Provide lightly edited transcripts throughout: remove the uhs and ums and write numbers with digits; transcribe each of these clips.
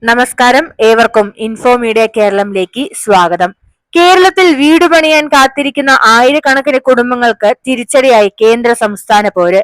നമസ്കാരം, ഏവർക്കും info media കേരളത്തിലേക്ക് സ്വാഗതം. കേരളത്തിൽ വീട് പണിയാൻ കാത്തിരിക്കുന്ന ആയിരക്കണക്കിന് കുടുംബങ്ങൾക്ക് തിരിച്ചടിയായി കേന്ദ്ര സംസ്ഥാന പോര്.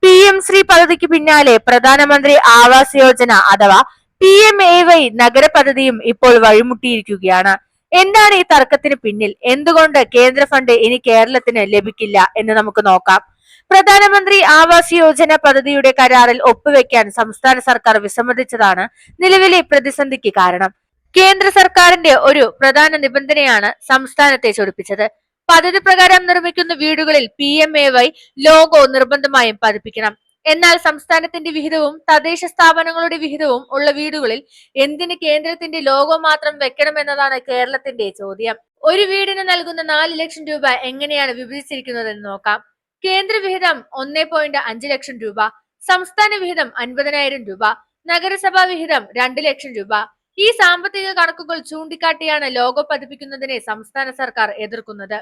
PM ശ്രീ പദ്ധതിക്ക് പിന്നാലെ പ്രധാനമന്ത്രി ആവാസ് യോജന അഥവാ PMAY നഗര പദ്ധതിയും ഇപ്പോൾ വഴിമുട്ടിയിരിക്കുകയാണ്. എന്താണ് ഈ തർക്കത്തിന് പിന്നിൽ? എന്തുകൊണ്ട് കേന്ദ്ര ഫണ്ട് ഇനി കേരളത്തിന് ലഭിക്കില്ല എന്ന് നമുക്ക് നോക്കാം. പ്രധാനമന്ത്രി ആവാസ് യോജന പദ്ധതിയുടെ കരാറിൽ ഒപ്പുവെക്കാൻ സംസ്ഥാന സർക്കാർ വിസമ്മതിച്ചതാണ് നിലവിലെ പ്രതിസന്ധിക്ക് കാരണം. കേന്ദ്ര സർക്കാരിന്റെ ഒരു പ്രധാന നിബന്ധനയാണ് സംസ്ഥാനത്തെ ചൊടിപ്പിച്ചത്. പദ്ധതി പ്രകാരം നിർമ്മിക്കുന്ന വീടുകളിൽ PMAY ലോഗോ നിർബന്ധമായും പതിപ്പിക്കണം. എന്നാൽ സംസ്ഥാനത്തിന്റെ വിഹിതവും തദ്ദേശ സ്ഥാപനങ്ങളുടെ വിഹിതവും ഉള്ള വീടുകളിൽ എന്തിന് കേന്ദ്രത്തിന്റെ ലോഗോ മാത്രം വെക്കണമെന്നതാണ് കേരളത്തിന്റെ ചോദ്യം. ഒരു വീടിന് നൽകുന്ന 4 ലക്ഷം രൂപ എങ്ങനെയാണ് വിഭജിച്ചിരിക്കുന്നതെന്ന് നോക്കാം. കേന്ദ്ര വിഹിതം 1.5 ലക്ഷം രൂപ, സംസ്ഥാന വിഹിതം 50,000 രൂപ, നഗരസഭാ വിഹിതം 2 ലക്ഷം രൂപ. ഈ സാമ്പത്തിക കണക്കുകൾ ചൂണ്ടിക്കാട്ടിയാണ് ലോഗോ പതിപ്പിക്കുന്നതിനെ സംസ്ഥാന സർക്കാർ എതിർക്കുന്നത്.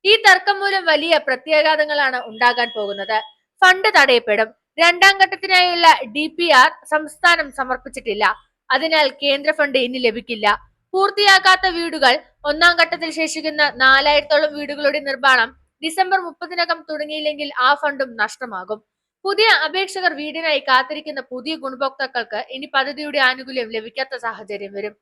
ഈ തർക്കം മൂലം വലിയ പ്രത്യാഘാതങ്ങളാണ് ഉണ്ടാകാൻ പോകുന്നത്. ഫണ്ട് തടയപ്പെടും. രണ്ടാം ഘട്ടത്തിനായുള്ള DPR സംസ്ഥാനം സമർപ്പിച്ചിട്ടില്ല. അതിനാൽ കേന്ദ്ര ഫണ്ട് ഇനി ലഭിക്കില്ല. പൂർത്തിയാക്കാത്ത വീടുകൾ, ഒന്നാം ഘട്ടത്തിൽ ശേഷിക്കുന്ന 4000-ഓളം വീടുകളുടെ നിർമ്മാണം ഡിസംബർ 30-നകം തുടങ്ങിയില്ലെങ്കിൽ ആ ഫണ്ടും നഷ്ടമാകും. പുതിയ അപേക്ഷകർ വീടിനായി കാത്തിരിക്കുന്ന പുതിയ ഗുണഭോക്താക്കൾക്ക് ഇനി പദ്ധതിയുടെ ആനുകൂല്യം ലഭിക്കാത്ത സാഹചര്യം വരും.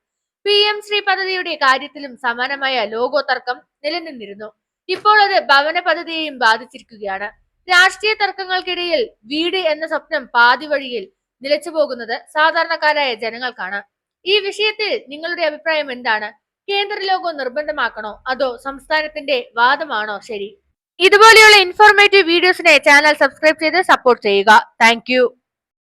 PM ശ്രീ പദ്ധതിയുടെ കാര്യത്തിലും സമാനമായ ലോഗോ തർക്കം നിലനിന്നിരുന്നു. ഇപ്പോൾ അത് ഭവന പദ്ധതിയെയും ബാധിച്ചിരിക്കുകയാണ്. രാഷ്ട്രീയ തർക്കങ്ങൾക്കിടയിൽ വീട് എന്ന സ്വപ്നം പാതി വഴിയിൽ നിലച്ചു പോകുന്നത് സാധാരണക്കാരായ ജനങ്ങൾക്കാണ്. ഈ വിഷയത്തിൽ നിങ്ങളുടെ അഭിപ്രായം എന്താണ്? കേന്ദ്ര ലോഗോ നിർബന്ധമാക്കണോ അതോ സംസ്ഥാനത്തിന്റെ വാദമാണോ ശരി? ഇതുപോലെയുള്ള ഇൻഫോർമേറ്റീവ് വീഡിയോസിനെ ചാനൽ സബ്സ്ക്രൈബ് ചെയ്ത് സപ്പോർട്ട് ചെയ്യുക. താങ്ക്